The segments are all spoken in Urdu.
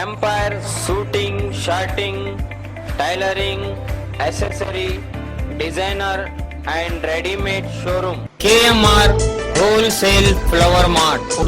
empire, shooting, shirting, tailoring, accessory, designer and ready-made showroom. KMR Wholesale Flower Mart,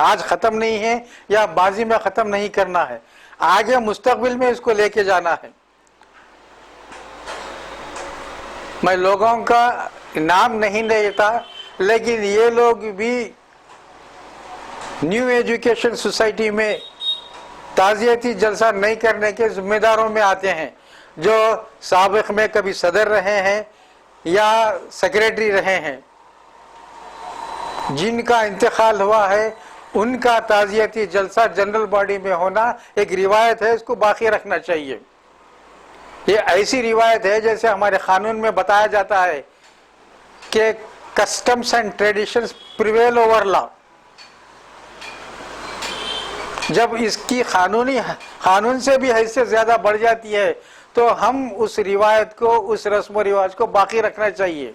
آج ختم نہیں ہے یا ماضی میں ختم نہیں کرنا ہے، آگے مستقبل میں اس کو لے کے جانا ہے۔ میں لوگوں کا نام نہیں لیتا، لیکن یہ لوگ بھی نیو ایجوکیشن سوسائٹی میں تعزیتی جلسہ نہیں کرنے کے ذمہ داروں میں آتے ہیں، جو سابق میں کبھی صدر رہے ہیں یا سیکریٹری رہے ہیں، جن کا انتقال ہوا ہے ان کا تعزیتی جلسہ جنرل باڈی میں ہونا ایک روایت ہے، اس کو باقی رکھنا چاہیے۔ یہ ایسی روایت ہے جیسے ہمارے قانون میں بتایا جاتا ہے کہ customs and traditions prevail over law. جب اس کی قانون سے بھی حیثیت زیادہ بڑھ جاتی ہے تو ہم اس روایت کو، اس رسم و رواج کو باقی رکھنا چاہیے۔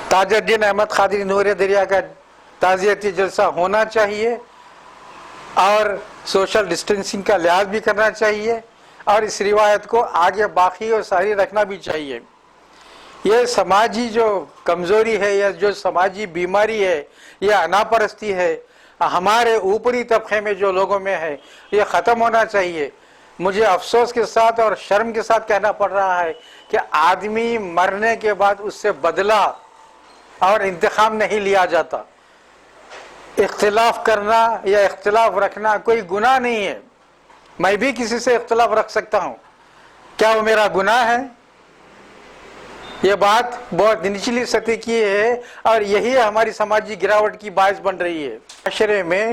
تاج الدین احمد قادری نور دریا کا تعزیتی جلسہ ہونا چاہیے اور سوشل ڈسٹینسنگ کا لحاظ بھی کرنا چاہیے اور اس روایت کو آگے باقی اور ساری رکھنا بھی چاہیے۔ یہ سماجی جو کمزوری ہے یا جو سماجی بیماری ہے، یہ انا پرستی ہے، ہمارے اوپری طبقے میں جو لوگوں میں ہے، یہ ختم ہونا چاہیے۔ مجھے افسوس کے ساتھ اور شرم کے ساتھ کہنا پڑ رہا ہے کہ آدمی مرنے کے بعد اس سے بدلہ اور انتقام نہیں لیا جاتا۔ اختلاف کرنا یا اختلاف رکھنا کوئی گناہ نہیں ہے، میں بھی کسی سے اختلاف رکھ سکتا ہوں، کیا وہ میرا گناہ ہے؟ یہ بات بہت نچلی سطح کی ہے اور یہی ہماری سماجی گراوٹ کی باعث بن رہی ہے۔ معاشرے میں،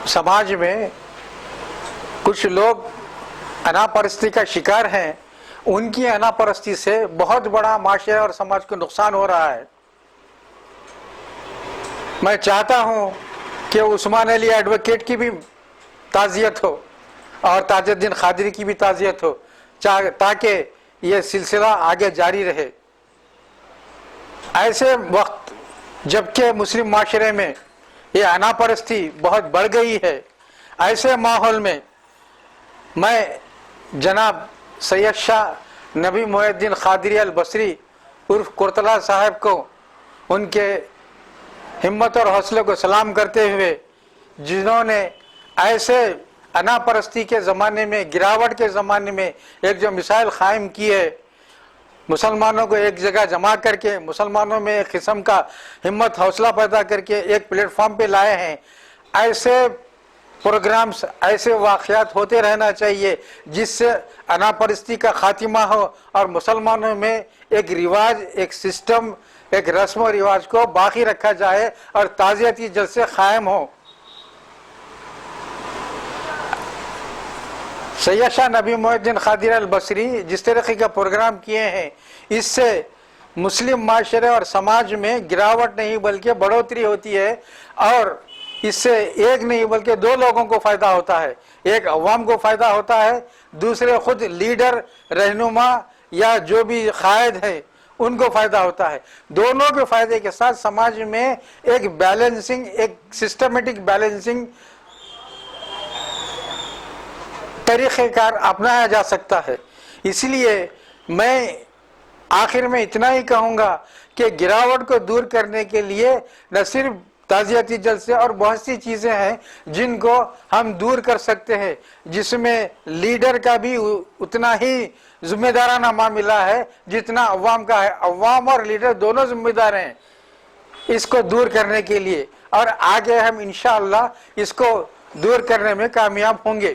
سماج میں کچھ لوگ انا پرستی کا شکار ہیں، ان کی انا پرستی سے بہت بڑا معاشرے اور سماج کو نقصان ہو رہا ہے۔ میں چاہتا ہوں کہ عثمان علی ایڈوکیٹ کی بھی تعزیت ہو اور تاج الدین قادری کی بھی تعزیت ہو، تاکہ یہ سلسلہ آگے جاری رہے۔ ایسے وقت جبکہ مسلم معاشرے میں یہ انا پرستی بہت بڑھ گئی ہے، ایسے ماحول میں میں جناب سید شاہ نبی محی الدین قادری البصری عرف کرتلا صاحب کو ان کے ہمت اور حوصلے کو سلام کرتے ہوئے، جنہوں نے ایسے انا پرستی کے زمانے میں، گراوٹ کے زمانے میں ایک جو مثال قائم کی ہے، مسلمانوں کو ایک جگہ جمع کر کے، مسلمانوں میں ایک قسم کا ہمت حوصلہ پیدا کر کے ایک پلیٹ فارم پہ لائے ہیں، ایسے پروگرامز، ایسے واقعات ہوتے رہنا چاہیے جس سے انا پرستی کا خاتمہ ہو اور مسلمانوں میں ایک رواج، ایک سسٹم، ایک رسم و رواج کو باقی رکھا جائے اور تعزیتی جلسے قائم ہوں۔ سید شاہ نبی محی الدین قادری البصری جس طریقے کا پروگرام کیے ہیں، اس سے مسلم معاشرے اور سماج میں گراوٹ نہیں بلکہ بڑھوتری ہوتی ہے، اور اس سے ایک نہیں بلکہ دو لوگوں کو فائدہ ہوتا ہے۔ ایک عوام کو فائدہ ہوتا ہے، دوسرے خود لیڈر، رہنما یا جو بھی قائد ہے ان کو فائدہ ہوتا ہے۔ دونوں کے فائدے کے ساتھ سماج میں ایک بیلنسنگ، ایک سسٹمیٹک بیلنسنگ طریقہ کار اپنایا جا سکتا ہے۔ اس لیے میں آخر میں اتنا ہی کہوں گا کہ گراوٹ کو دور کرنے کے لیے نہ صرف تعزیتی جلسے اور بہت سی چیزیں ہیں جن کو ہم دور کر سکتے ہیں، جس میں لیڈر کا بھی اتنا ہی ذمہ دارانہ معاملہ ہے جتنا عوام کا ہے۔ عوام اور لیڈر دونوں ذمہ دار ہیں اس کو دور کرنے کے لیے، اور آگے ہم انشاءاللہ اس کو دور کرنے میں کامیاب ہوں گے۔